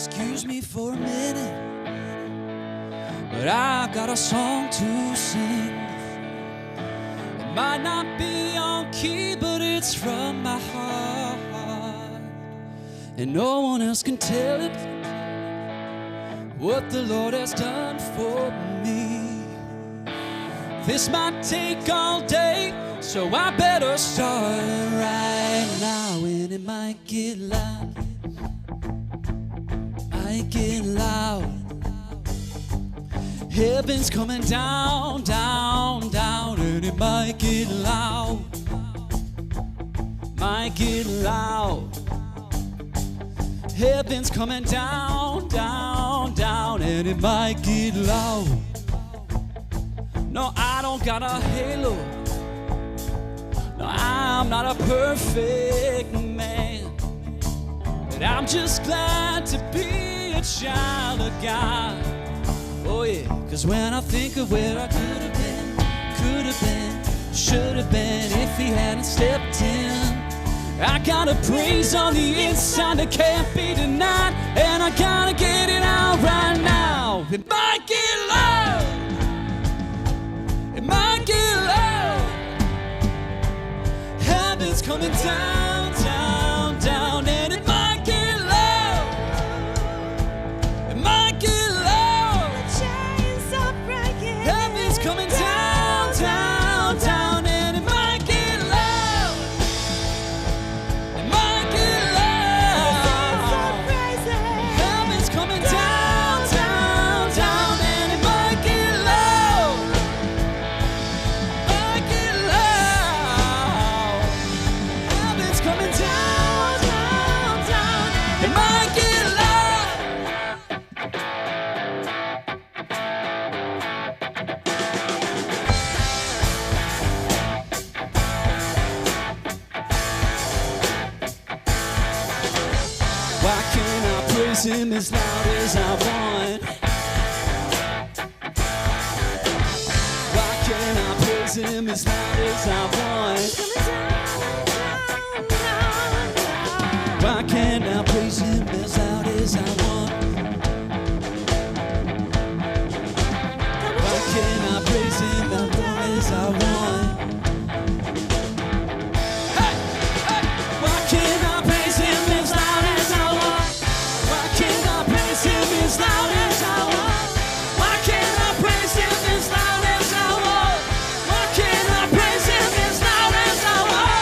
Excuse me for a minute, but I got a song to sing. It might not be on key, but it's from my heart, and no one else can tell it what the Lord has done for me. This might take all day, so I better start right now. And it might get loud, might get loud. Heaven's coming down, down, down. And it might get loud, might get loud. Heaven's coming down, down, down. And it might get loud. No, I don't got a halo. No, I'm not a perfect man, but I'm just glad to be a child of God. Oh yeah, 'cause when I think of where I could have been, should have been if he hadn't stepped in, I got a praise on the inside that can't be denied, and I gotta get it out right now. It might get loud, it might get loud. Heaven's coming down, down, down. And it might get loud, it might get loud. The chains are breaking. Heaven's coming down, down, down. And it might get loud, it might get loud. The saints are praising. Heaven's coming down, down, down. And it might get loud, might get loud. Heaven's coming down, down, down. It might get loud. Why can't I praise him as loud as I want? Why can't I praise him as loud as I want? Why can't I praise him as loud as I want? Why can't I praise him as loud as I want? Hey, hey. Why can't I praise him as loud as I want? Why can't I praise him as loud as I want? Why can't I praise him as loud as I want? Why can't I praise him as loud as I want?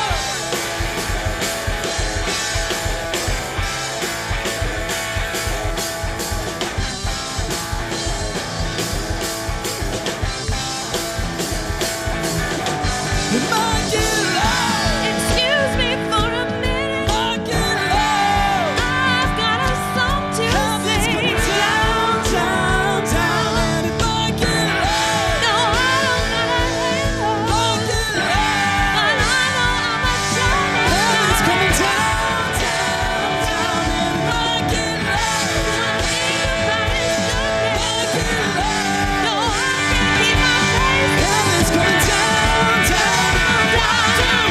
It might get loud. Excuse me for a minute. Might get loud. I've got a song to Heaven's sing. coming down, down, down. And it might get loud. No, I don't got a halo, Might get loud. but I know I'm a child. Heaven's coming down, down, down. And it might get loud. Everybody's looking. Might get loud. No, I can't keep my face. Heaven's coming down, down, down.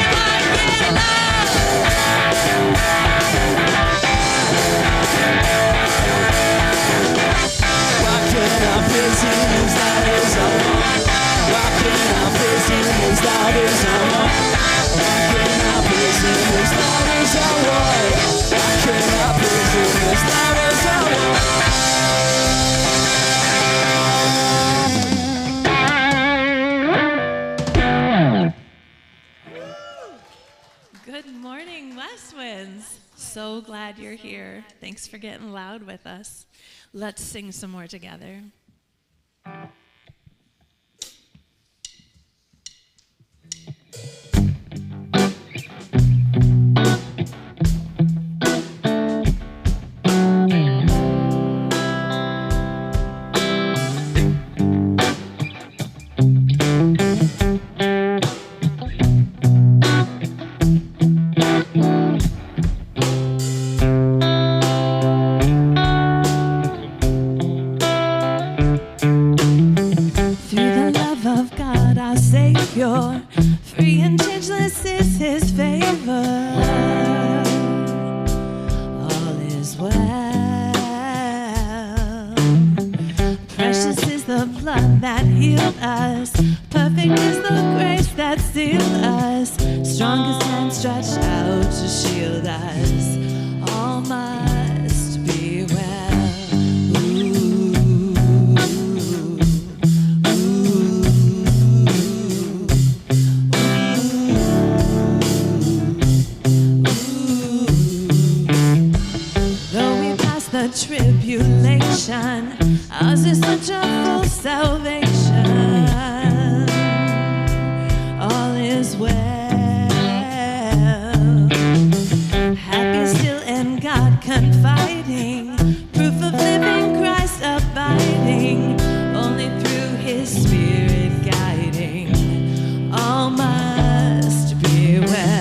Why can't I praise him as loud as I want? Why can't I praise him as loud as I want? Why can't I praise him as loud as I want? Why can't I praise him as loud as I want? Good morning, Westwinds. So glad you're here. Thanks for getting loud with us. Let's sing some more together. Savior, free and changeless is his favor. All is well. blood that healed us. Perfect is the grace that sealed us. Strongest hand stretched out to shield us. All must be well. Though we pass the tribulation, ours is such a full salvation. All is well. Happy still in God confiding. Proof of living Christ abiding. Only through His Spirit guiding. All must be well.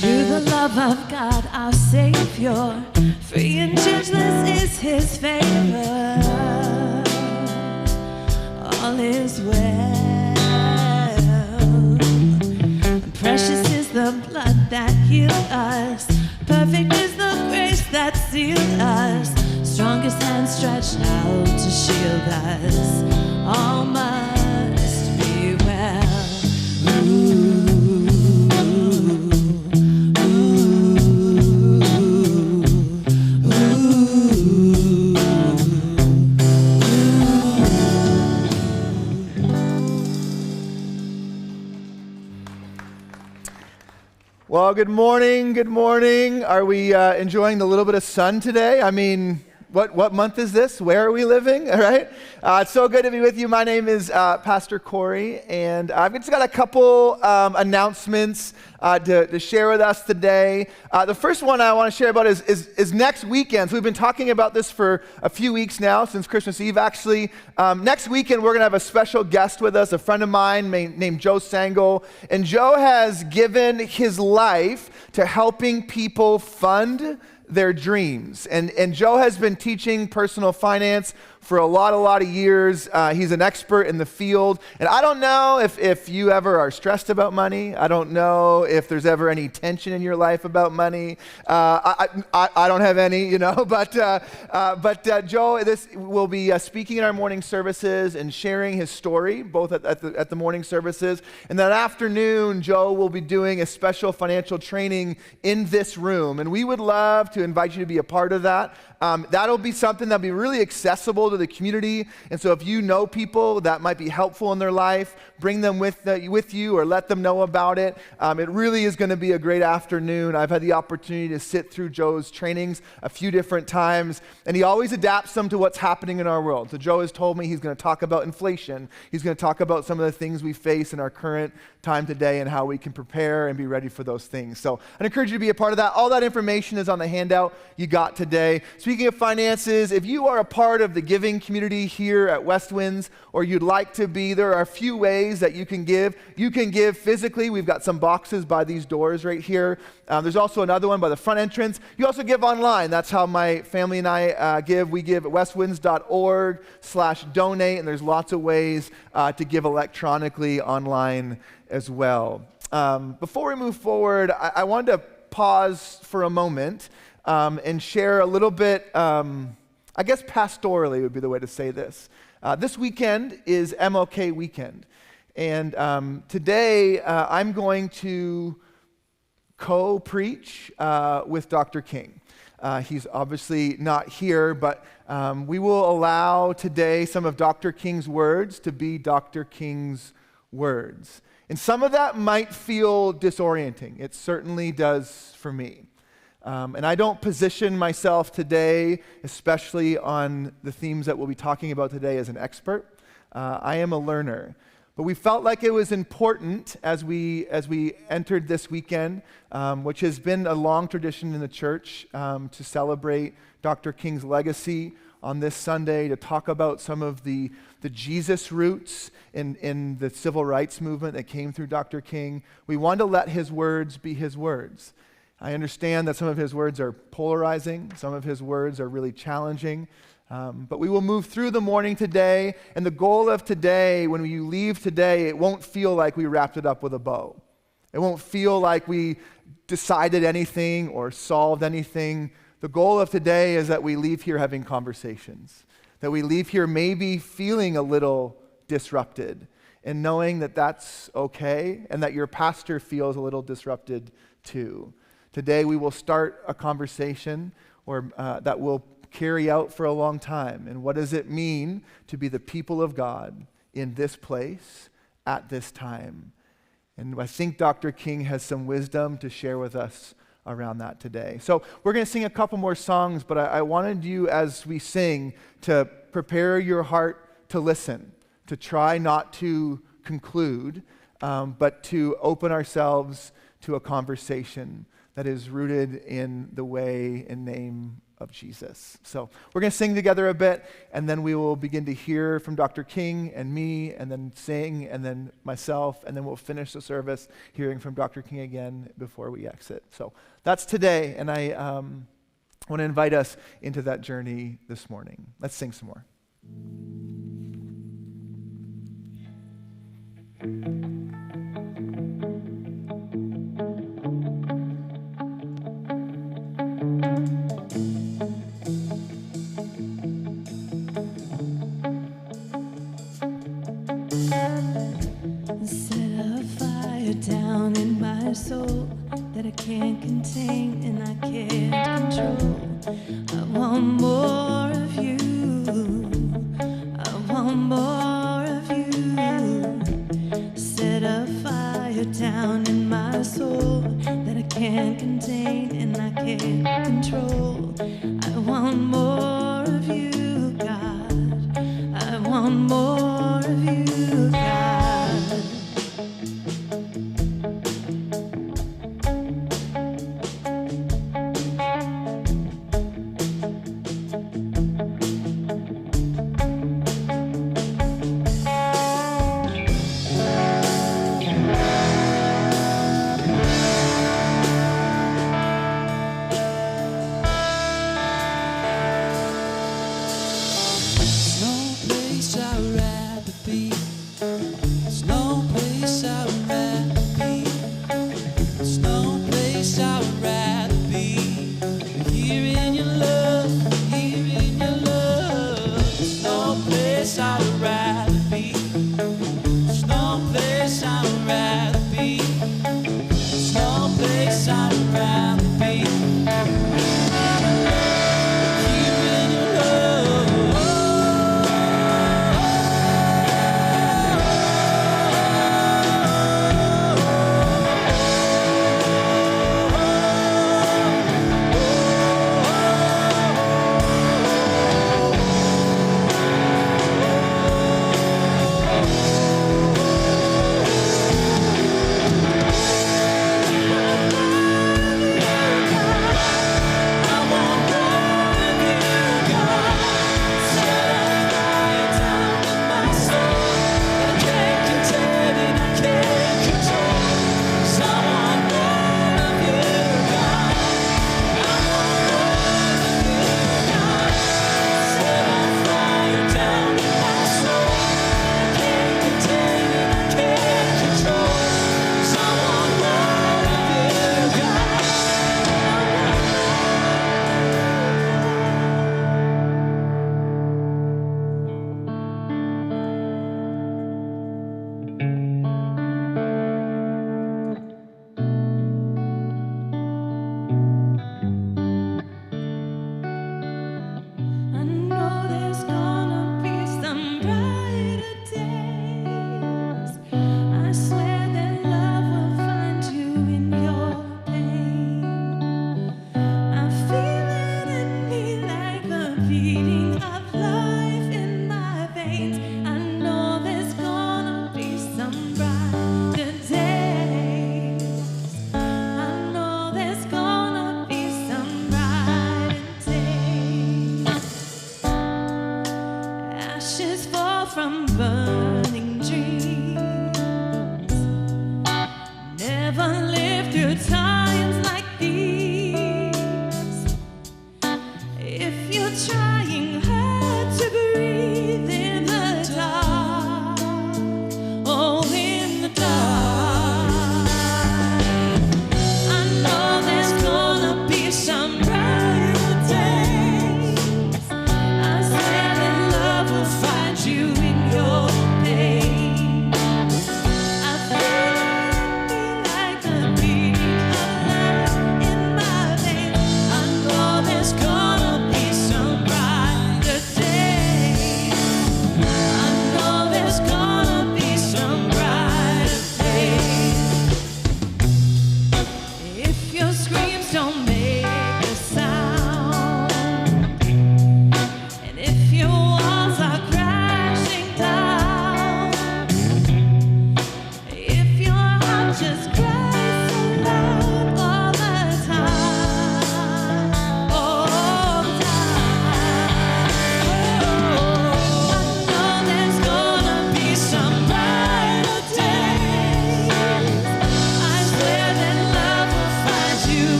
Through the love of God, our Savior, free and changeless is His favor. All is well. Precious is the blood that healed us. Perfect is the grace that sealed us. Strongest hand stretched out to shield us. All must be well. Ooh. Well, good morning, good morning. Are we enjoying the little bit of sun today? I mean, what month is this? Where are we living? All right. It's so good to be with you. My name is Pastor Cory, and I've just got a couple announcements to share with us today. The first one I want to share about is next weekend. So we've been talking about this for a few weeks now, since Christmas Eve actually. Next weekend we're going to have a special guest with us, a friend of mine named Joe Sango. And Joe has given his life to helping people fund their dreams. And Joe has been teaching personal finance for a lot of years. He's an expert in the field. And I don't know if you ever are stressed about money. I don't know if there's ever any tension in your life about money. I don't have any, you know. But Joe will be speaking in our morning services and sharing his story, both at the morning services. And that afternoon, Joe will be doing a special financial training in this room. And we would love to invite you to be a part of that. That'll be something that'll be really accessible to the community. And so if you know people that might be helpful in their life, bring them with you or let them know about it. It really is going to be a great afternoon. I've had the opportunity to sit through Joe's trainings a few different times, and he always adapts them to what's happening in our world. So Joe has told me he's going to talk about inflation. He's going to talk about some of the things we face in our current time today and how we can prepare and be ready for those things. So I'd encourage you to be a part of that. All that information is on the handout you got today. Speaking of finances, if you are a part of the giving community here at Westwinds, or you'd like to be, there are a few ways that you can give. You can give physically. We've got some boxes by these doors right here. There's also another one by the front entrance. You also give online. That's how my family and I give. We give at westwinds.org/donate, and there's lots of ways to give electronically online as well. Before we move forward, I wanted to pause for a moment and share a little bit, I guess pastorally would be the way to say this. This weekend is MLK weekend. And today I'm going to co-preach with Dr. King. He's obviously not here, but we will allow today some of Dr. King's words to be Dr. King's words. And some of that might feel disorienting. It certainly does for me. And I don't position myself today, especially on the themes that we'll be talking about today, as an expert. I am a learner. But we felt like it was important as we entered this weekend, which has been a long tradition in the church, to celebrate Dr. King's legacy on this Sunday, to talk about some of the Jesus roots in the civil rights movement that came through Dr. King. We wanted to let his words be his words. I understand that some of his words are polarizing, some of his words are really challenging. But we will move through the morning today, and the goal of today, when you leave today, it won't feel like we wrapped it up with a bow. It won't feel like we decided anything or solved anything. The goal of today is that we leave here having conversations, that we leave here maybe feeling a little disrupted, and knowing that that's okay, and that your pastor feels a little disrupted too. Today we will start a conversation that will carry out for a long time. And what does it mean to be the people of God in this place at this time? And I think Dr. King has some wisdom to share with us around that today. So we're going to sing a couple more songs, but I wanted you, as we sing, to prepare your heart to listen, to try not to conclude, but to open ourselves to a conversation that is rooted in the way and name of Jesus. So we're going to sing together a bit, and then we will begin to hear from Dr. King and me, and then sing, and then myself, and then we'll finish the service hearing from Dr. King again before we exit. So that's today, and I want to invite us into that journey this morning. Let's sing some more. Down in my soul that I can't contain and I can't control. I want more of you. I want more of you. Set a fire down in my soul that I can't contain and I can't control. I want more of you, God. I want more of you, God. No place I'd rather be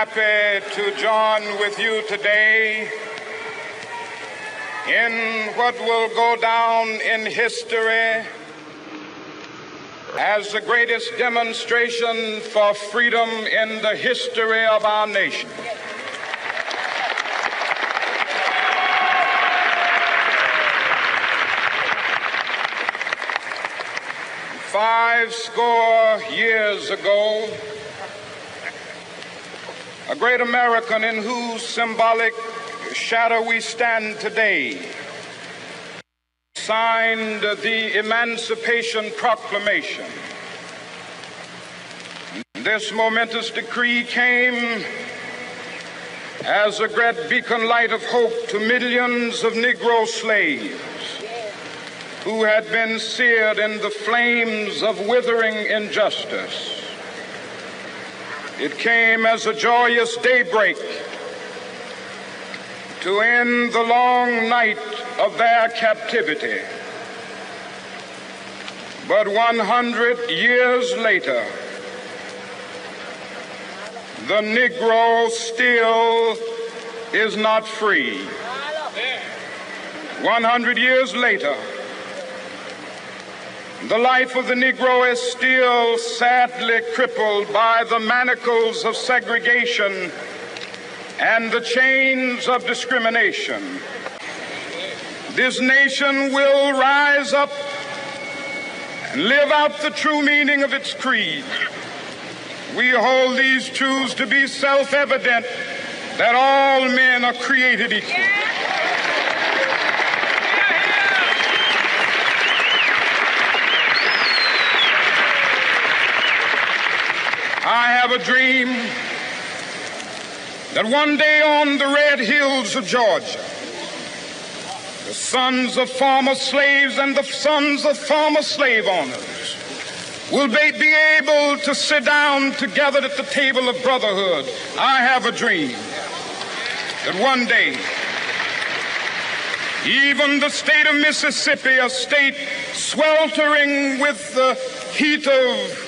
happy to join with you today in what will go down in history as the greatest demonstration for freedom in the history of our nation. Five score years ago, a great American in whose symbolic shadow we stand today signed the Emancipation Proclamation. This momentous decree came as a great beacon light of hope to millions of Negro slaves who had been seared in the flames of withering injustice. It came as a joyous daybreak to end the long night of their captivity. But 100 years later, the Negro still is not free. 100 years later, the life of the Negro is still sadly crippled by the manacles of segregation and the chains of discrimination. This nation will rise up and live out the true meaning of its creed. We hold these truths to be self-evident, that all men are created equal. I have a dream that one day on the red hills of Georgia, the sons of former slaves and the sons of former slave owners will be able to sit down together at the table of brotherhood. I have a dream that one day, even the state of Mississippi, a state sweltering with the heat of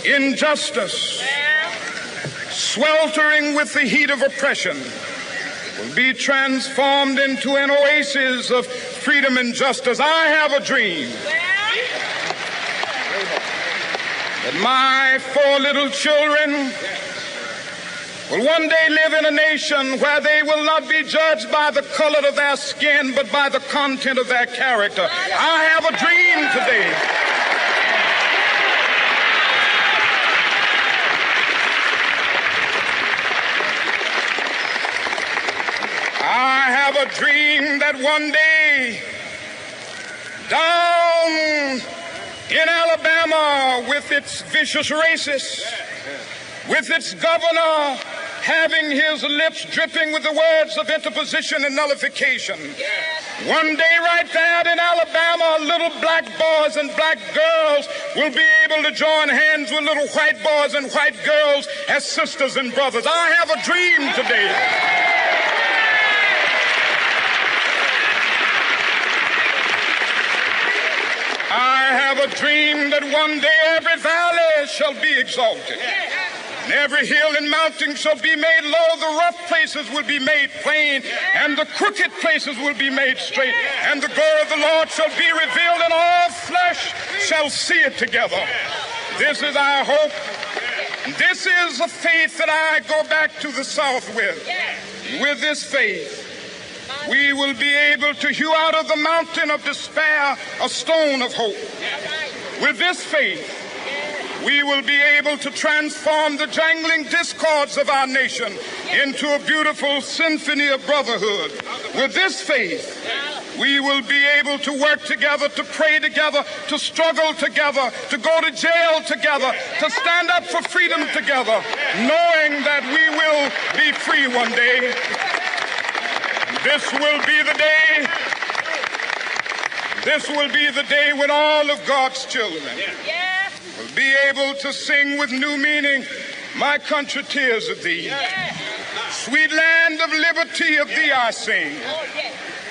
injustice, sweltering with the heat of oppression, will be transformed into an oasis of freedom and justice. I have a dream that my 4 little children will one day live in a nation where they will not be judged by the color of their skin, but by the content of their character. I have a dream today a dream that one day down in Alabama, with its vicious racists, with its governor having his lips dripping with the words of interposition and nullification, one day right there in Alabama, little black boys and black girls will be able to join hands with little white boys and white girls as sisters and brothers. I have a dream today that one day every valley shall be exalted, and every hill and mountain shall be made low. The rough places will be made plain, and the crooked places will be made straight. And the glory of the Lord shall be revealed, and all flesh shall see it together. This is our hope. This is a faith that I go back to the South with. With this faith, we will be able to hew out of the mountain of despair a stone of hope. With this faith, we will be able to transform the jangling discords of our nation into a beautiful symphony of brotherhood. With this faith, we will be able to work together, to pray together, to struggle together, to go to jail together, to stand up for freedom together, knowing that we will be free one day. This will be the day. This will be the day when all of God's children will be able to sing with new meaning, "My country, tears of thee. Sweet land of liberty, of thee I sing.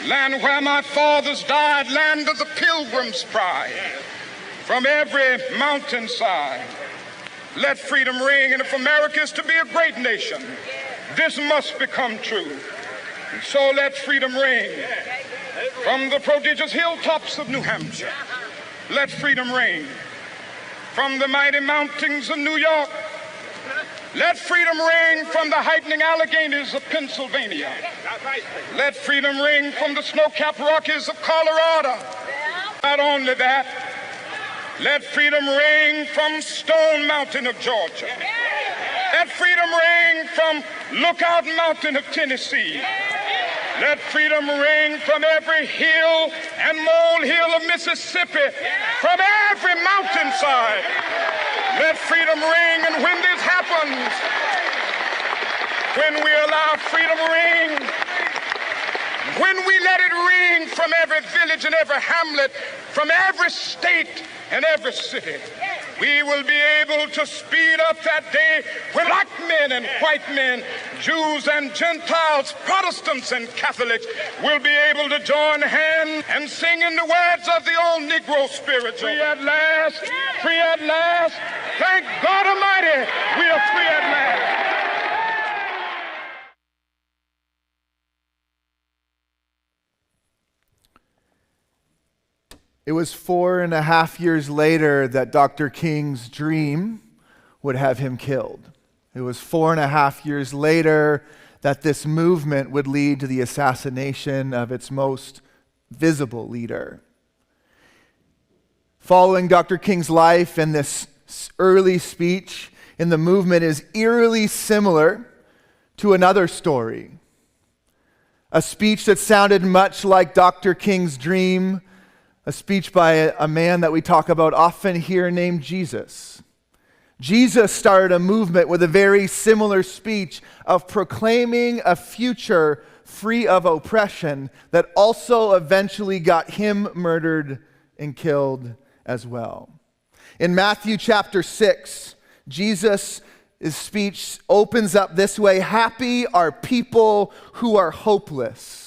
Land where my fathers died, land of the pilgrim's pride. From every mountainside, let freedom ring. And if America is to be a great nation, This must become true. And so let freedom ring from the prodigious hilltops of New Hampshire. Let freedom ring from the mighty mountains of New York. Let freedom ring from the heightening Alleghenies of Pennsylvania. Let freedom ring from the snow-capped Rockies of Colorado. Not only that, let freedom ring from Stone Mountain of Georgia. Let freedom ring from Lookout Mountain of Tennessee. Let freedom ring from every hill and molehill of Mississippi, from every mountainside. Let freedom ring, and when this happens, when we allow freedom ring, when we let it ring from every village and every hamlet, from every state and every city, we will be able to speed up that day when black men and white men, Jews and Gentiles, Protestants and Catholics will be able to join hands and sing in the words of the old Negro spiritual. Free at last, free at last. Thank God Almighty, we are free at last. It was 4.5 years later that Dr. King's dream would have him killed. It was 4.5 years later that this movement would lead to the assassination of its most visible leader. Following Dr. King's life and this early speech in the movement is eerily similar to another story. A speech that sounded much like Dr. King's dream, a speech by a man that we talk about often here named Jesus. Jesus started a movement with a very similar speech of proclaiming a future free of oppression that also eventually got him murdered and killed as well. In Matthew chapter 6, Jesus' speech opens up this way: happy are people who are hopeless.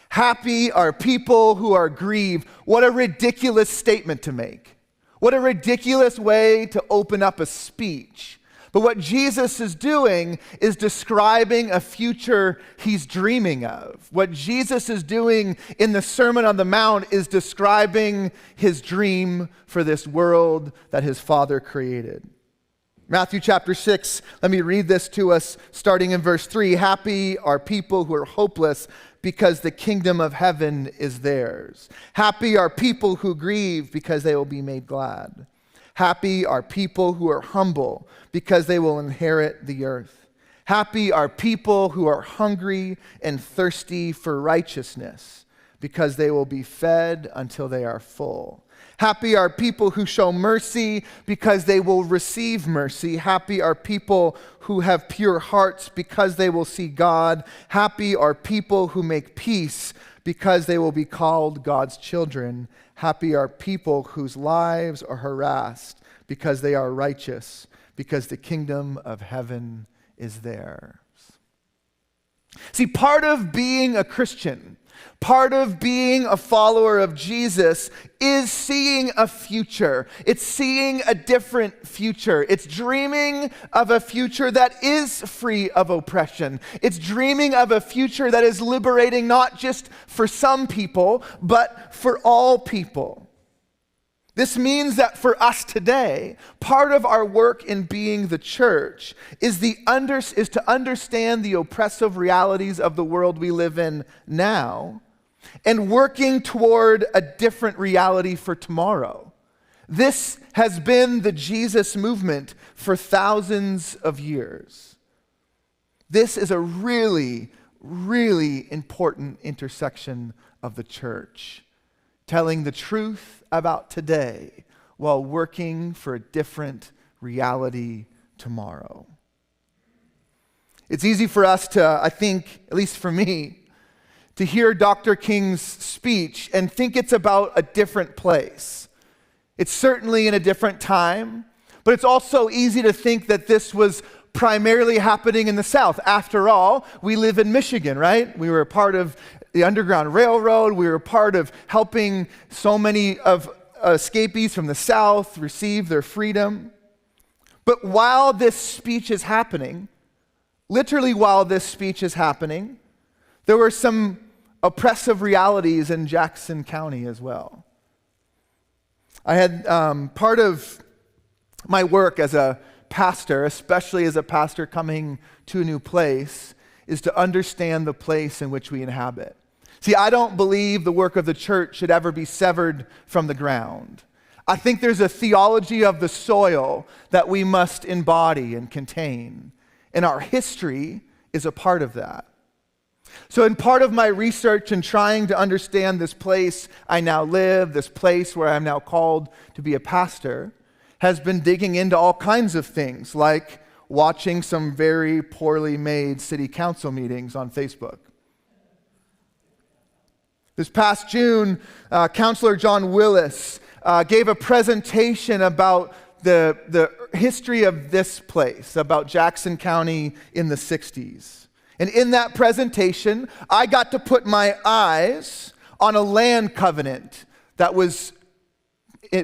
Happy are people who are grieved. What a ridiculous statement to make. What a ridiculous way to open up a speech. But what Jesus is doing is describing a future he's dreaming of. What Jesus is doing in the Sermon on the Mount is describing his dream for this world that his Father created. Matthew chapter 6, let me read this to us starting in verse 3. Happy are people who are hopeless, because the kingdom of heaven is theirs. Happy are people who grieve, because they will be made glad. Happy are people who are humble, because they will inherit the earth. Happy are people who are hungry and thirsty for righteousness, because they will be fed until they are full. Happy are people who show mercy, because they will receive mercy. Happy are people who have pure hearts, because they will see God. Happy are people who make peace, because they will be called God's children. Happy are people whose lives are harassed, because they are righteous, because the kingdom of heaven is theirs. See, part of being a Christian, part of being a follower of Jesus is seeing a future. It's seeing a different future. It's dreaming of a future that is free of oppression. It's dreaming of a future that is liberating not just for some people, but for all people. This means that for us today, part of our work in being the church is to understand the oppressive realities of the world we live in now and working toward a different reality for tomorrow. This has been the Jesus movement for thousands of years. This is a really, really important intersection of the church, telling the truth about today while working for a different reality tomorrow. It's easy for us to, I think, at least for me, to hear Dr. King's speech and think it's about a different place. It's certainly in a different time, but it's also easy to think that this was primarily happening in the South. After all, we live in Michigan, right? We were a part of the Underground Railroad. We were part of helping so many of escapees from the South receive their freedom. But while this speech is happening, literally while this speech is happening, there were some oppressive realities in Jackson County as well. I had part of my work as a pastor, especially as a pastor coming to a new place, is to understand the place in which we inhabit. See, I don't believe the work of the church should ever be severed from the ground. I think there's a theology of the soil that we must embody and contain, and our history is a part of that. So in part of my research and trying to understand this place I now live, this place where I'm now called to be a pastor, has been digging into all kinds of things, like watching some very poorly made city council meetings on Facebook. This past June, Councilor John Willis gave a presentation about the history of this place, about Jackson County in the 60s. And in that presentation, I got to put my eyes on a land covenant that was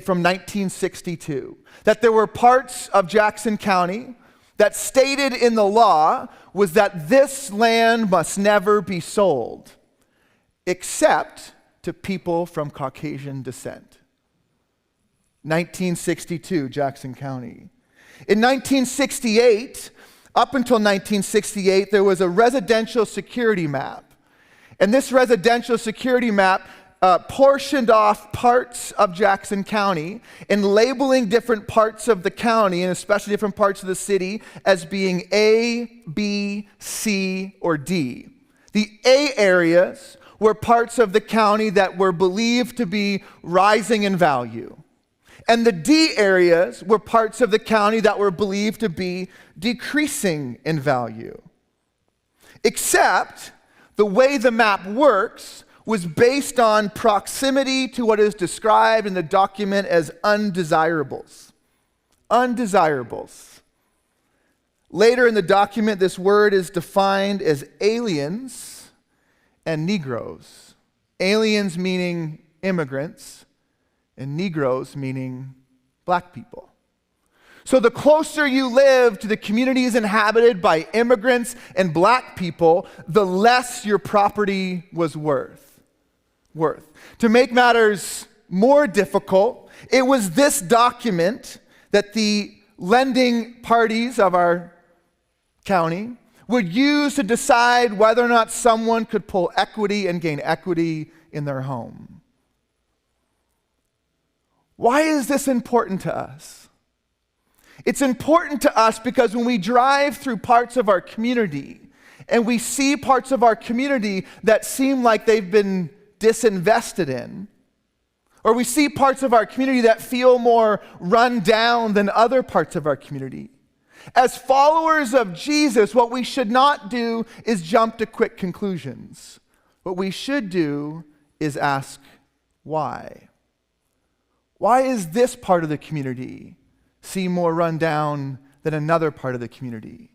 from 1962. That there were parts of Jackson County that stated in the law was that this land must never be sold, except to people from Caucasian descent. 1962, Jackson County. In 1968, up until 1968, there was a residential security map. And this residential security map portioned off parts of Jackson County and labeling different parts of the county, and especially different parts of the city, as being A, B, C, or D. The A areas were parts of the county that were believed to be rising in value. And the D areas were parts of the county that were believed to be decreasing in value. Except the way the map works was based on proximity to what is described in the document as undesirables. Undesirables. Later in the document, this word is defined as aliens and Negroes. Aliens meaning immigrants, and Negroes meaning black people. So the closer you live to the communities inhabited by immigrants and black people, the less your property was worth. To make matters more difficult, it was this document that the lending parties of our county would use to decide whether or not someone could pull equity and gain equity in their home. Why is this important to us? It's important to us because when we drive through parts of our community and we see parts of our community that seem like they've been disinvested in, or we see parts of our community that feel more run down than other parts of our community, as followers of Jesus, what we should not do is jump to quick conclusions. What we should do is ask, why? Why is this part of the community seem more run down than another part of the community?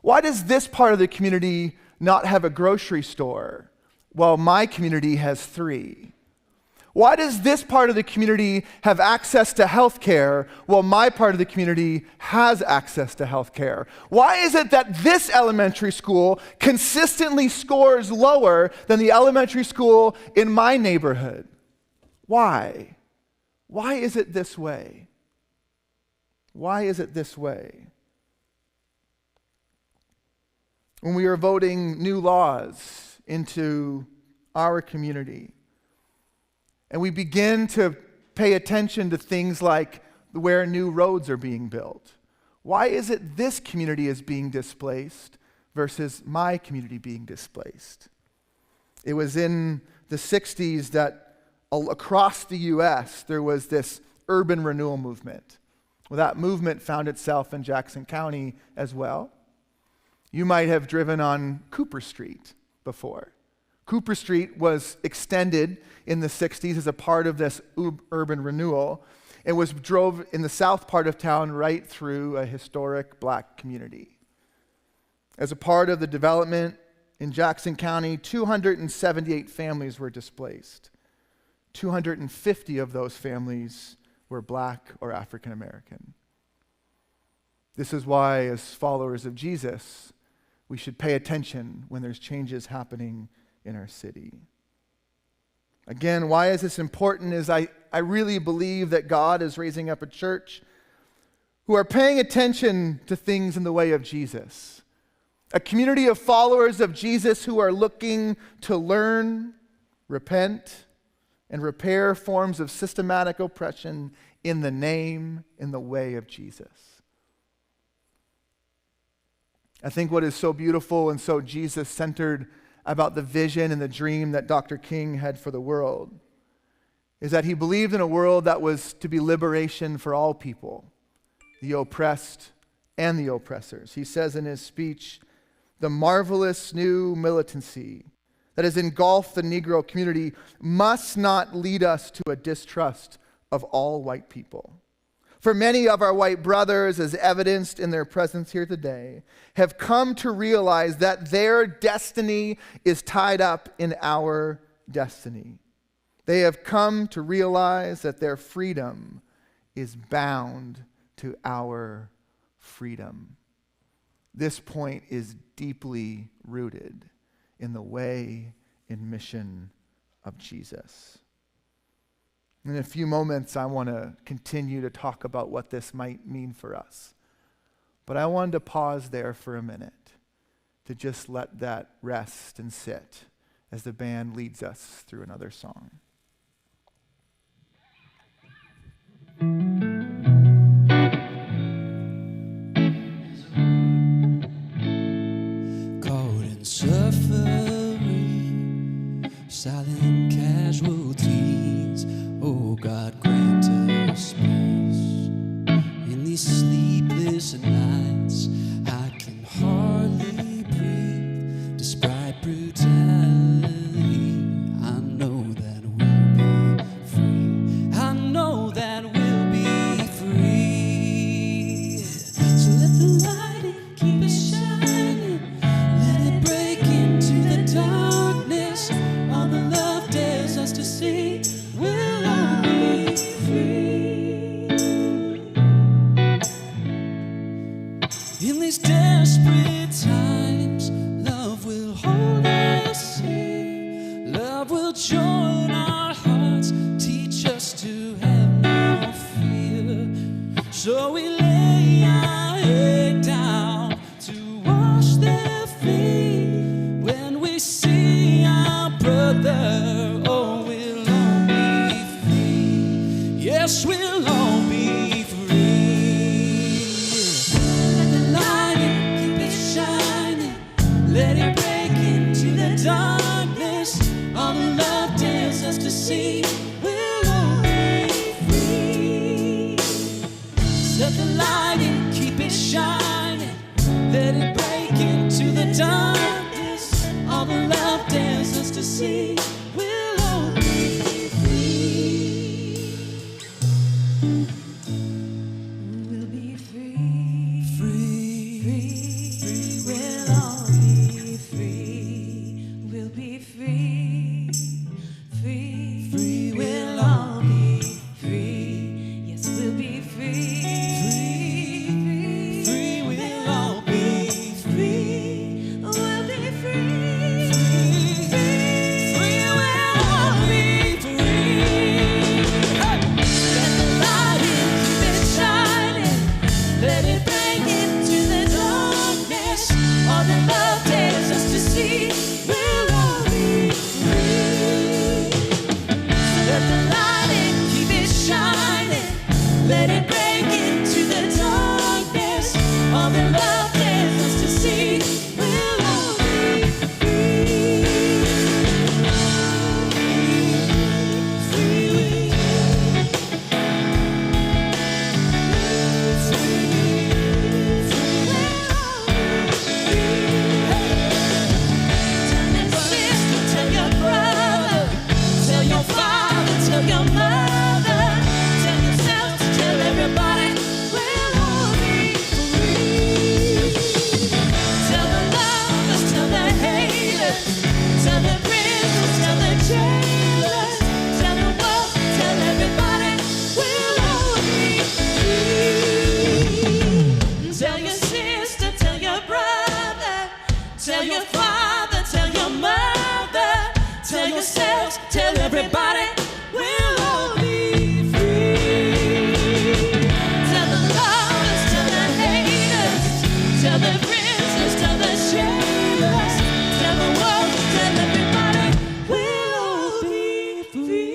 Why does this part of the community not have a grocery store while my community has 3? Why does this part of the community have access to health care while my part of the community has access to health care? Why is it that this elementary school consistently scores lower than the elementary school in my neighborhood? Why? Why is it this way? Why is it this way? When we are voting new laws into our community, and we begin to pay attention to things like where new roads are being built, why is it this community is being displaced versus my community being displaced? It was in the 60s that across the U.S., there was this urban renewal movement. Well, that movement found itself in Jackson County as well. You might have driven on Cooper Street before. Cooper Street was extended in the 60s as a part of this urban renewal. It was drove in the south part of town right through a historic black community. As a part of the development in Jackson County, 278 families were displaced. 250 of those families were black or African American. This is why, as followers of Jesus, We should pay attention when there's changes happening in our city. Again, why is this important is I really believe that God is raising up a church who are paying attention to things in the way of Jesus. A community of followers of Jesus who are looking to learn, repent, and repair forms of systematic oppression in the name, in the way of Jesus. I think what is so beautiful and so Jesus-centered about the vision and the dream that Dr. King had for the world is that he believed in a world that was to be liberation for all people, the oppressed and the oppressors. He says in his speech, the marvelous new militancy that has engulfed the Negro community must not lead us to a distrust of all white people. For many of our white brothers, as evidenced in their presence here today, have come to realize that their destiny is tied up in our destiny. They have come to realize that their freedom is bound to our freedom. This point is deeply rooted in the way and mission of Jesus. In a few moments, I want to continue to talk about what this might mean for us. But I wanted to pause there for a minute to just let that rest and sit as the band leads us through another song. Caught in suffering, silent casualties. Oh, God, grant us peace. In these sleepless nights, I can hardly breathe. Despite brutality, I know that we'll be free. I know that we'll be free. So let the light keep it shining. Let it break into the darkness. All the love dares us to see. We'll all be free. In these desperate times, love will hold us here. Love will join our hearts, teach us to have no fear. So we lay our head down to wash their feet. When we see our brother, oh, we'll all be free. Yes, we'll all be free. Let the light keep it shining. Tell everybody we'll all be free. Tell the lovers, tell the haters, tell the prisoners, tell the shameless, tell the world, tell everybody we'll all be free.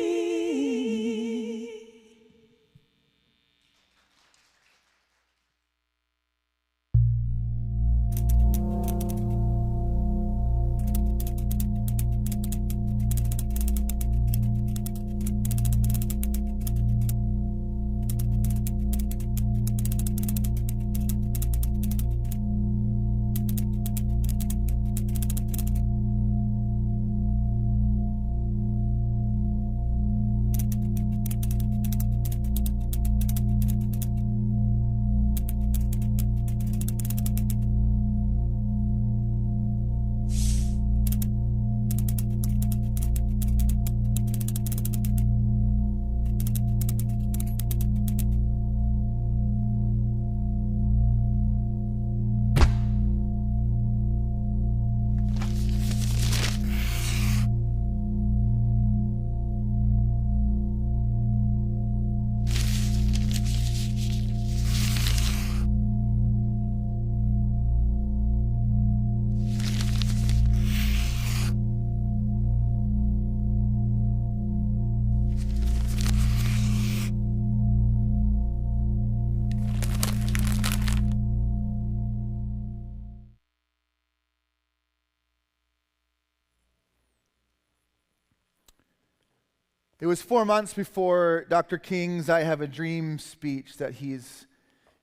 It was 4 months before Dr. King's I Have a Dream speech that he's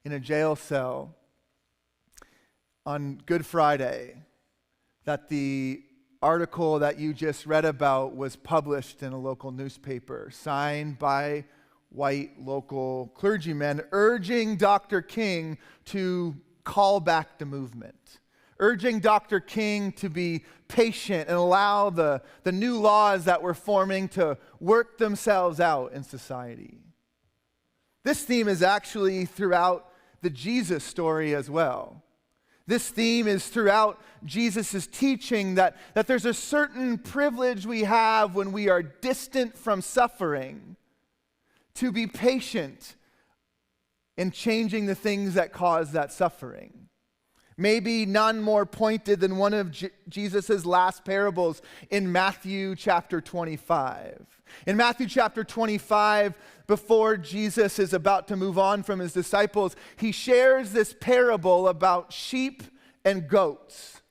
in a jail cell on Good Friday that the article that you just read about was published in a local newspaper, signed by white local clergymen, urging Dr. King to call back the movement, urging Dr. King to be patient and allow the new laws that were forming to work themselves out in society. This theme is actually throughout the Jesus story as well. This theme is throughout Jesus' teaching that there's a certain privilege we have when we are distant from suffering to be patient in changing the things that cause that suffering. Maybe none more pointed than one of Jesus' last parables in Matthew chapter 25. In Matthew chapter 25, before Jesus is about to move on from his disciples, he shares this parable about sheep and goats.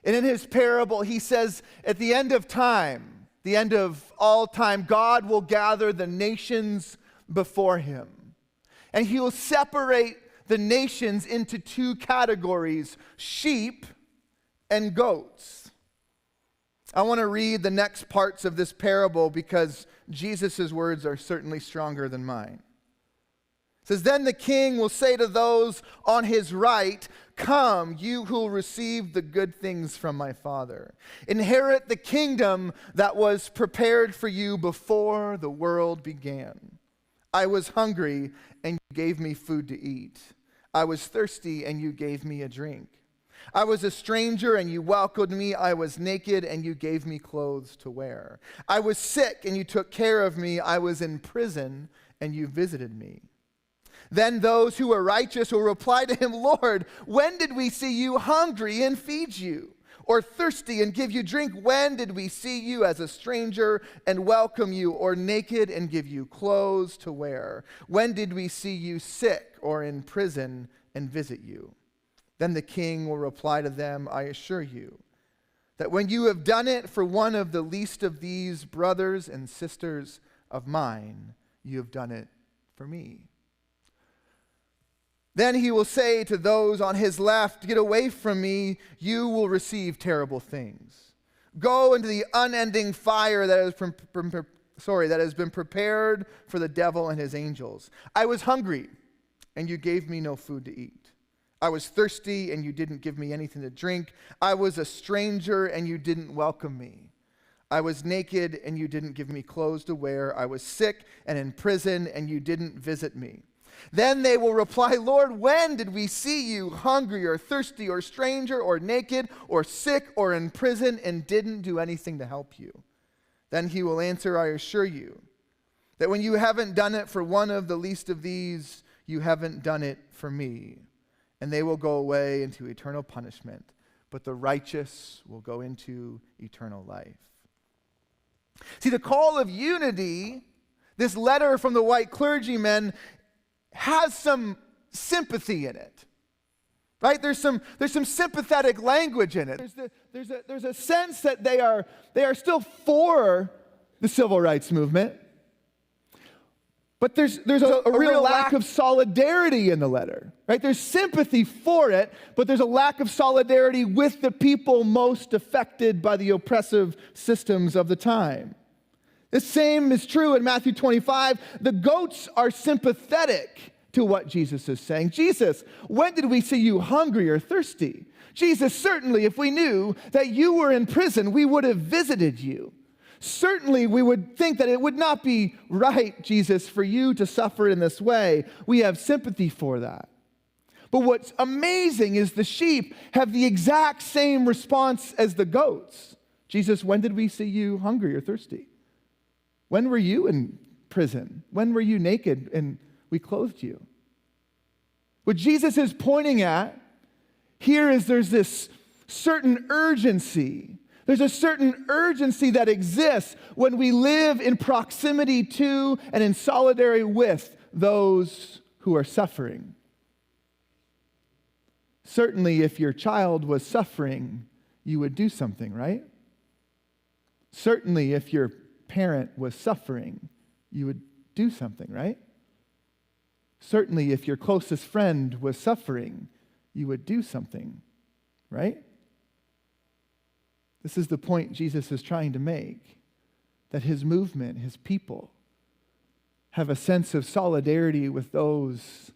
And in his parable, he says, at the end of time, the end of all time, God will gather the nations before him. And he will separate the nations into two categories, sheep and goats. I want to read the next parts of this parable because Jesus' words are certainly stronger than mine. It says, then the king will say to those on his right, come, you who will receive the good things from my Father. Inherit the kingdom that was prepared for you before the world began. I was hungry, and you gave me food to eat. I was thirsty, and you gave me a drink. I was a stranger, and you welcomed me. I was naked, and you gave me clothes to wear. I was sick, and you took care of me. I was in prison, and you visited me. Then those who are righteous will reply to him, Lord, when did we see you hungry and feed you? Or thirsty and give you drink? When did we see you as a stranger and welcome you, or naked and give you clothes to wear? When did we see you sick or in prison and visit you? Then the king will reply to them, I assure you that when you have done it for one of the least of these brothers and sisters of mine, you have done it for me. Then he will say to those on his left, get away from me, you will receive terrible things. Go into the unending fire that has been prepared for the devil and his angels. I was hungry, and you gave me no food to eat. I was thirsty, and you didn't give me anything to drink. I was a stranger, and you didn't welcome me. I was naked, and you didn't give me clothes to wear. I was sick and in prison, and you didn't visit me. Then they will reply, Lord, when did we see you hungry or thirsty or stranger or naked or sick or in prison and didn't do anything to help you? Then he will answer, I assure you, that when you haven't done it for one of the least of these, you haven't done it for me. And they will go away into eternal punishment, but the righteous will go into eternal life. See, the call of unity, this letter from the white clergymen, has some sympathy in it. Right? There's some sympathetic language in it. There's a sense that they are still for the civil rights movement. But there's a real lack of solidarity in the letter. Right? There's sympathy for it, but there's a lack of solidarity with the people most affected by the oppressive systems of the time. The same is true in Matthew 25. The goats are sympathetic to what Jesus is saying. Jesus, when did we see you hungry or thirsty? Jesus, certainly if we knew that you were in prison, we would have visited you. Certainly we would think that it would not be right, Jesus, for you to suffer in this way. We have sympathy for that. But what's amazing is the sheep have the exact same response as the goats. Jesus, when did we see you hungry or thirsty? When were you in prison? When were you naked and we clothed you? What Jesus is pointing at here is there's this certain urgency. There's a certain urgency that exists when we live in proximity to and in solidarity with those who are suffering. Certainly, if your child was suffering, you would do something, right? Certainly, if your parent was suffering, you would do something, right? Certainly, if your closest friend was suffering, you would do something, right? This is the point Jesus is trying to make, that his movement, his people, have a sense of solidarity with those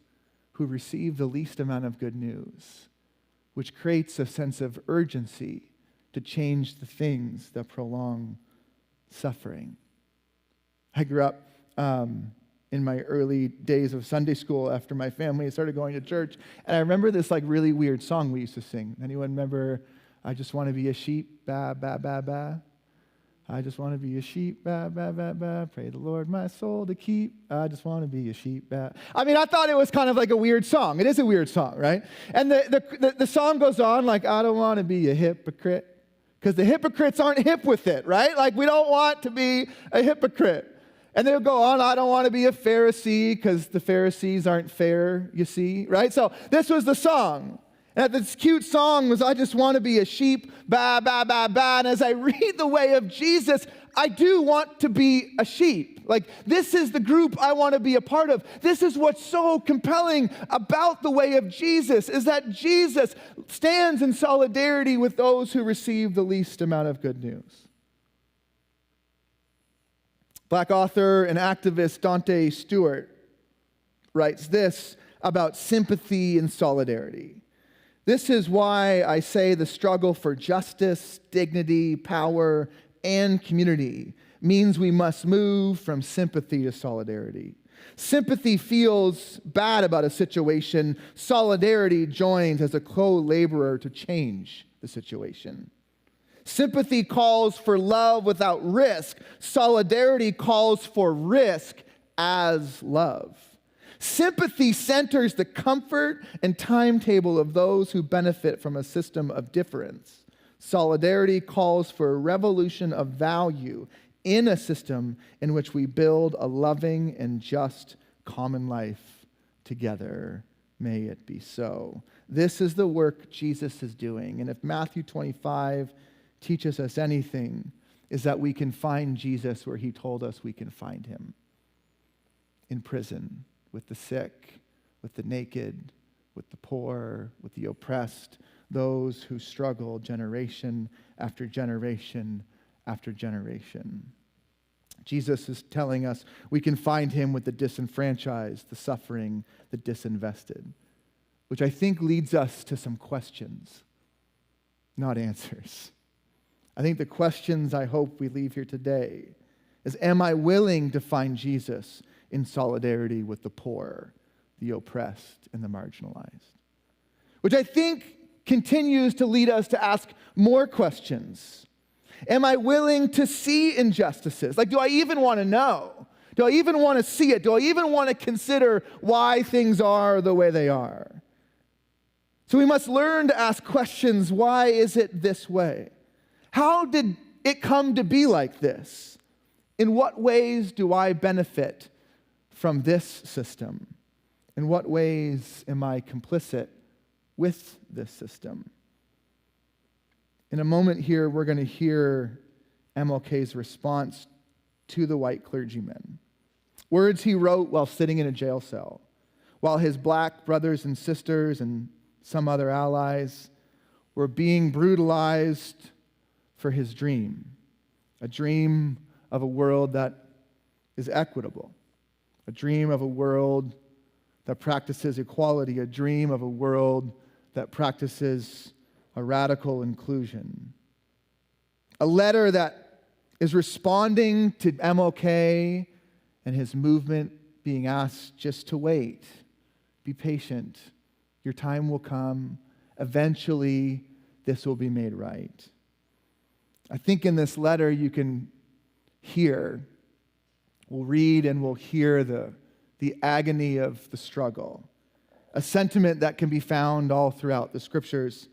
who receive the least amount of good news, which creates a sense of urgency to change the things that prolong suffering. I grew up in my early days of Sunday school after my family started going to church, and I remember this really weird song we used to sing. Anyone remember, I just want to be a sheep, ba, ba, ba, ba? I just want to be a sheep, ba, ba, ba, ba. Pray the Lord my soul to keep. I just want to be a sheep, ba. I mean, I thought it was kind of like a weird song. It is a weird song, right? And the song goes on like, I don't want to be a hypocrite. Because the hypocrites aren't hip with it, right? We don't want to be a hypocrite. And they'll go on, I don't want to be a Pharisee because the Pharisees aren't fair, you see, right? So this was the song. And this cute song was, I just want to be a sheep, ba, ba, ba, ba. And as I read the way of Jesus, I do want to be a sheep. This is the group I want to be a part of. This is what's so compelling about the way of Jesus, is that Jesus stands in solidarity with those who receive the least amount of good news. Black author and activist Dante Stewart writes this about sympathy and solidarity. This is why I say the struggle for justice, dignity, power, and community means we must move from sympathy to solidarity. Sympathy feels bad about a situation. Solidarity joins as a co-laborer to change the situation. Sympathy calls for love without risk. Solidarity calls for risk as love. Sympathy centers the comfort and timetable of those who benefit from a system of difference. Solidarity calls for a revolution of value in a system in which we build a loving and just common life together. May it be so. This is the work Jesus is doing. And if Matthew 25 teaches us anything, is that we can find Jesus where he told us we can find him. In prison, with the sick, with the naked, with the poor, with the oppressed, those who struggle generation after generation after generation. Jesus is telling us we can find him with the disenfranchised, the suffering, the disinvested, which I think leads us to some questions, not answers. I think the questions I hope we leave here today is, am I willing to find Jesus in solidarity with the poor, the oppressed, and the marginalized? Which I think continues to lead us to ask more questions. Am I willing to see injustices? Like, do I even want to know? Do I even want to see it? Do I even want to consider why things are the way they are? So we must learn to ask questions. Why is it this way? How did it come to be like this? In what ways do I benefit from this system? In what ways am I complicit with this system? In a moment here, we're going to hear MLK's response to the white clergyman. Words he wrote while sitting in a jail cell, while his black brothers and sisters and some other allies were being brutalized for his dream, a dream of a world that is equitable, a dream of a world that practices equality, a dream of a world that practices a radical inclusion. A letter that is responding to MLK and his movement being asked just to wait, be patient. Your time will come. Eventually, this will be made right. I think in this letter you can hear, we'll read and we'll hear the agony of the struggle, a sentiment that can be found all throughout the scriptures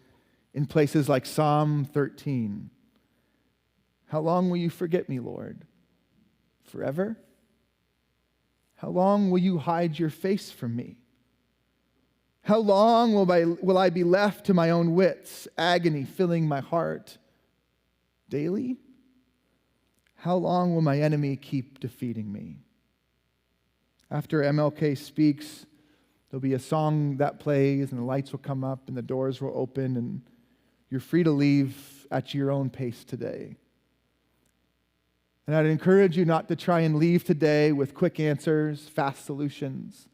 in places like Psalm 13. How long will you forget me, Lord? Forever? How long will you hide your face from me? How long will I be left to my own wits, agony filling my heart daily? How long will my enemy keep defeating me? After MLK speaks, there'll be a song that plays and the lights will come up and the doors will open and you're free to leave at your own pace today. And I'd encourage you not to try and leave today with quick answers, fast solutions,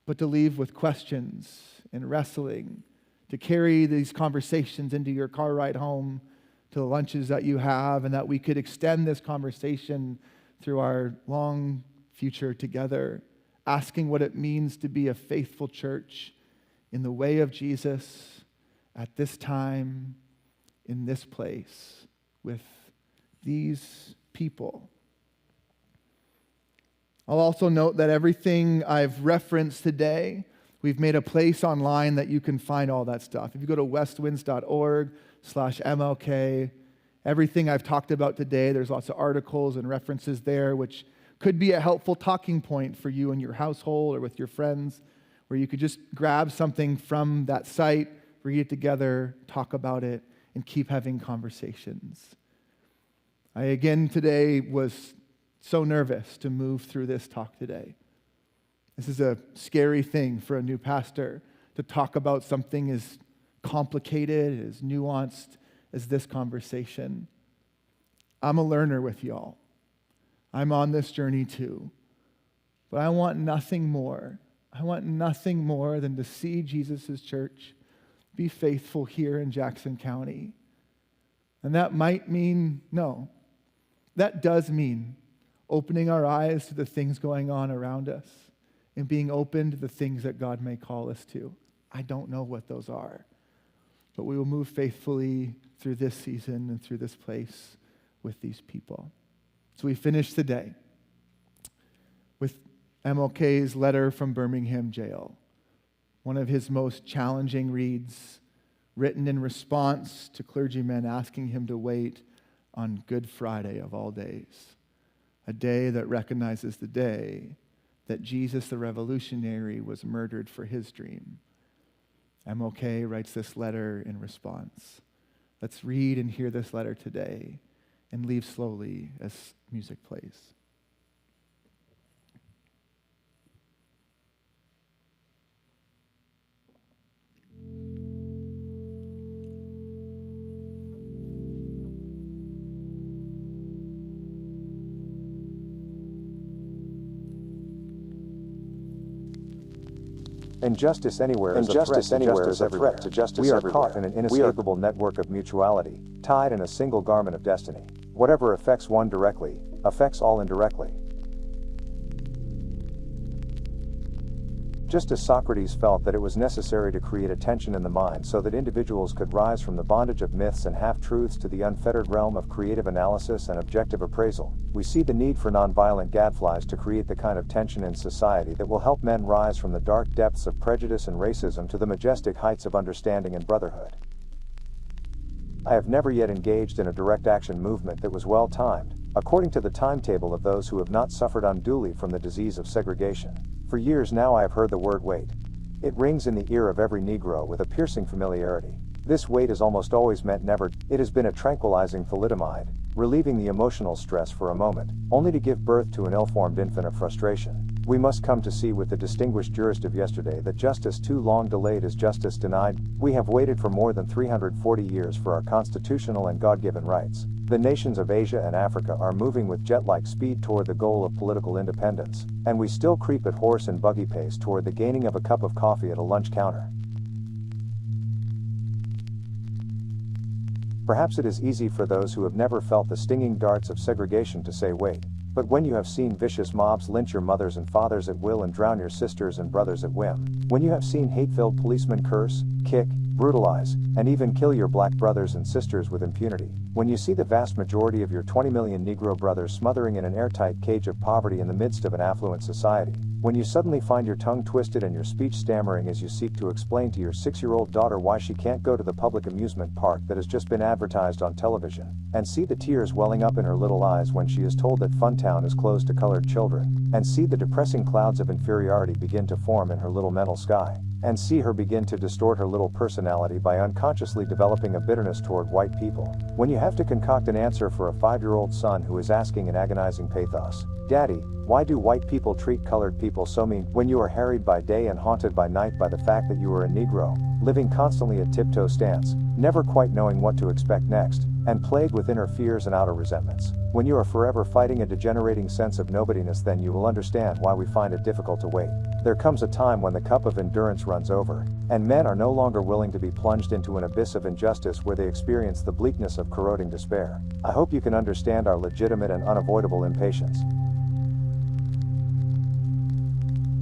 but to leave with questions and wrestling, to carry these conversations into your car ride home, to the lunches that you have, and that we could extend this conversation through our long future together, asking what it means to be a faithful church in the way of Jesus at this time, in this place, with these people. I'll also note that everything I've referenced today, we've made a place online that you can find all that stuff. If you go to westwinds.org/MLK, everything I've talked about today, there's lots of articles and references there, which could be a helpful talking point for you and your household or with your friends, where you could just grab something from that site, read it together, talk about it, and keep having conversations. I again today was so nervous to move through this talk today. This is a scary thing for a new pastor to talk about something as complicated, as nuanced as this conversation. I'm a learner with y'all. I'm on this journey too. But I want nothing more. I want nothing more than to see Jesus' church be faithful here in Jackson County. And that might mean, no, that does mean opening our eyes to the things going on around us and being open to the things that God may call us to. I don't know what those are, but we will move faithfully through this season and through this place with these people. So we finish today with MLK's letter from Birmingham jail, one of his most challenging reads, written in response to clergymen asking him to wait on Good Friday of all days, a day that recognizes the day that Jesus the revolutionary was murdered for his dream. MLK writes this letter in response. Let's read and hear this letter today and leave slowly as music plays. Injustice anywhere is a threat to justice everywhere. We are caught in an inescapable network of mutuality, tied in a single garment of destiny. Whatever affects one directly, affects all indirectly. Just as Socrates felt that it was necessary to create a tension in the mind so that individuals could rise from the bondage of myths and half-truths to the unfettered realm of creative analysis and objective appraisal, we see the need for nonviolent gadflies to create the kind of tension in society that will help men rise from the dark depths of prejudice and racism to the majestic heights of understanding and brotherhood. I have never yet engaged in a direct action movement that was well-timed, according to the timetable of those who have not suffered unduly from the disease of segregation. For years now I have heard the word wait. It rings in the ear of every Negro with a piercing familiarity. This wait has almost always meant never. It has been a tranquilizing thalidomide, relieving the emotional stress for a moment, only to give birth to an ill-formed infant of frustration. We must come to see with the distinguished jurist of yesterday that justice too long delayed is justice denied. We have waited for more than 340 years for our constitutional and God-given rights. The nations of Asia and Africa are moving with jet-like speed toward the goal of political independence, and we still creep at horse and buggy pace toward the gaining of a cup of coffee at a lunch counter. Perhaps it is easy for those who have never felt the stinging darts of segregation to say wait. But when you have seen vicious mobs lynch your mothers and fathers at will and drown your sisters and brothers at whim, when you have seen hate-filled policemen curse, kick, brutalize, and even kill your black brothers and sisters with impunity, when you see the vast majority of your 20 million Negro brothers smothering in an airtight cage of poverty in the midst of an affluent society, when you suddenly find your tongue twisted and your speech stammering as you seek to explain to your 6-year-old daughter why she can't go to the public amusement park that has just been advertised on television, and see the tears welling up in her little eyes when she is told that Funtown is closed to colored children, and see the depressing clouds of inferiority begin to form in her little mental sky, and see her begin to distort her little personality by unconsciously developing a bitterness toward white people, when you have to concoct an answer for a 5-year-old son who is asking in agonizing pathos, "Daddy, why do white people treat colored people so mean?" When you are harried by day and haunted by night by the fact that you are a Negro, living constantly at tiptoe stance, never quite knowing what to expect next, and plagued with inner fears and outer resentments. When you are forever fighting a degenerating sense of nobodiness, then you will understand why we find it difficult to wait. There comes a time when the cup of endurance runs over, and men are no longer willing to be plunged into an abyss of injustice where they experience the bleakness of corroding despair. I hope you can understand our legitimate and unavoidable impatience.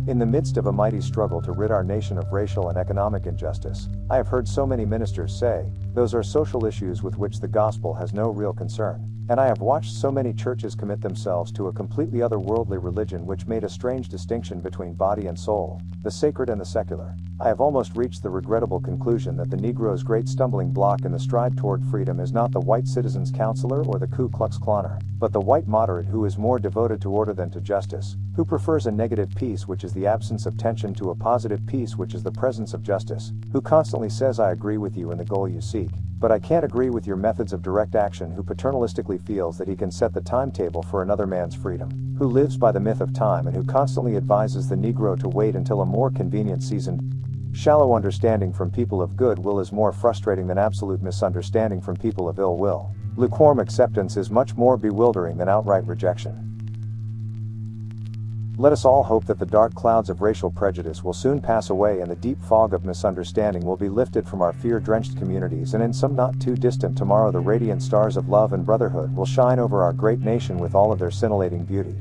In the midst of a mighty struggle to rid our nation of racial and economic injustice, I have heard so many ministers say, those are social issues with which the gospel has no real concern. And I have watched so many churches commit themselves to a completely otherworldly religion which made a strange distinction between body and soul, the sacred and the secular. I have almost reached the regrettable conclusion that the Negro's great stumbling block in the stride toward freedom is not the white citizen's counselor or the Ku Klux Klaner, but the white moderate who is more devoted to order than to justice, who prefers a negative peace which is the absence of tension to a positive peace which is the presence of justice, who constantly says I agree with you in the goal you seek, but I can't agree with your methods of direct action, who paternalistically feels that he can set the timetable for another man's freedom, who lives by the myth of time and who constantly advises the Negro to wait until a more convenient season. Shallow understanding from people of good will is more frustrating than absolute misunderstanding from people of ill will. Lukewarm acceptance is much more bewildering than outright rejection. Let us all hope that the dark clouds of racial prejudice will soon pass away and the deep fog of misunderstanding will be lifted from our fear-drenched communities, and in some not too distant tomorrow the radiant stars of love and brotherhood will shine over our great nation with all of their scintillating beauty.